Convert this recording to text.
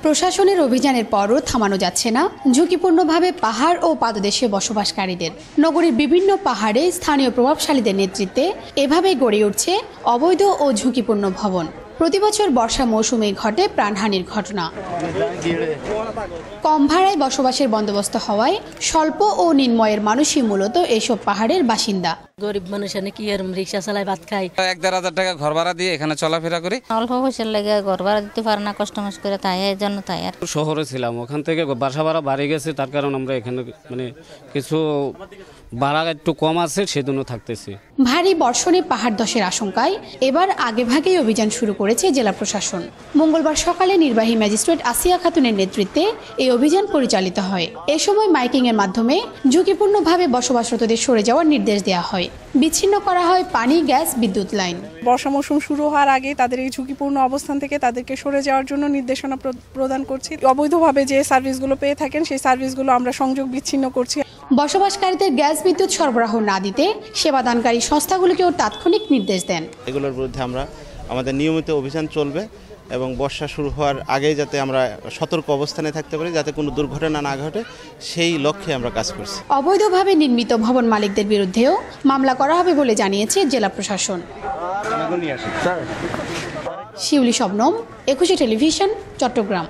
প্রশাসনের অভিযানের পরও থামানো যাচ্ছে না ঝুঁকিপূর্ণভাবে পাহাড় ও পাদদেশে বসবাসকারীদের। নগরীর বিভিন্ন পাহাড়ে স্থানীয় প্রভাবশালীদের নেতৃত্বে এভাবেই গড়ে উঠছে অবৈধ ও ঝুঁকিপূর্ণ ভবন। প্রতিবছর বর্ষা মৌসুমে ঘটে প্রাণহানির ঘটনা। কম ভাড়ায় বসবাসের বন্দোবস্ত হওয়ায় স্বল্প ও নিম্নয়ের মানুষই মূলত এসব পাহাড়ের বাসিন্দা। গরিব মানুষ কি রিক্সা চালায় ভাত খাই। ১-১.৫ টাকা ঘর ভাড়া দিয়ে এখানে চলাফেরা করি। অল্প পয়সার লেগে ঘর ভাড়া দিতে পারে না, কষ্ট মষ্ট করে তাই এই জন্য তাই। আর শহরে ছিলাম, ওখান থেকে বাসা ভাড়া বাড়ি গেছে, তার কারণ আমরা এখানে কিছু ভাড়া একটু কম আছে, সেজন্য থাকতেছি। ভারী বর্ষণে পাহাড় ধসের আশঙ্কায় এবার আগেভাগেই অভিযান শুরু করেছে জেলা প্রশাসন। মঙ্গলবার সকালে নির্বাহী ম্যাজিস্ট্রেট আসিয়া খাতুনের নেতৃত্বে এই অভিযান পরিচালিত হয়। এ সময় মাইকিংয়ের মাধ্যমে ঝুঁকিপূর্ণভাবে বসবাসরতদের সরে যাওয়ার নির্দেশ দেওয়া হয়। বিচ্ছিন্ন করা হয় পানি, গ্যাস, বিদ্যুৎ লাইন। বর্ষা মৌসুম শুরু হওয়ার আগে তাদের এই ঝুঁকিপূর্ণ অবস্থান থেকে তাদেরকে সরে যাওয়ার জন্য নির্দেশনা প্রদান করছি। অবৈধভাবে যে সার্ভিসগুলো পেয়ে থাকেন সেই সার্ভিসগুলো আমরা সংযোগ বিচ্ছিন্ন করছি। বসবাসকারীদের গ্যাস বিদ্যুৎ সরবরাহ না দিতে সেবাদানকারী সংস্থাগুলোকেও তাৎক্ষণিক নির্দেশ দেন। এগুলোর বিরুদ্ধে আমাদের নিয়মিত অভিযান চলবে এবং বর্ষা শুরু হওয়ার আগেই যাতে আমরা সতর্ক অবস্থানে থাকতে পারি, যাতে কোনো দুর্ঘটনা না ঘটে, সেই লক্ষ্যে আমরা কাজ করছি। অবৈধভাবে নির্মিত ভবন মালিকদের বিরুদ্ধেও মামলা করা হবে বলে জানিয়েছে জেলা প্রশাসন। শিউলি শবনম, 21 টেলিভিশন, চট্টগ্রাম।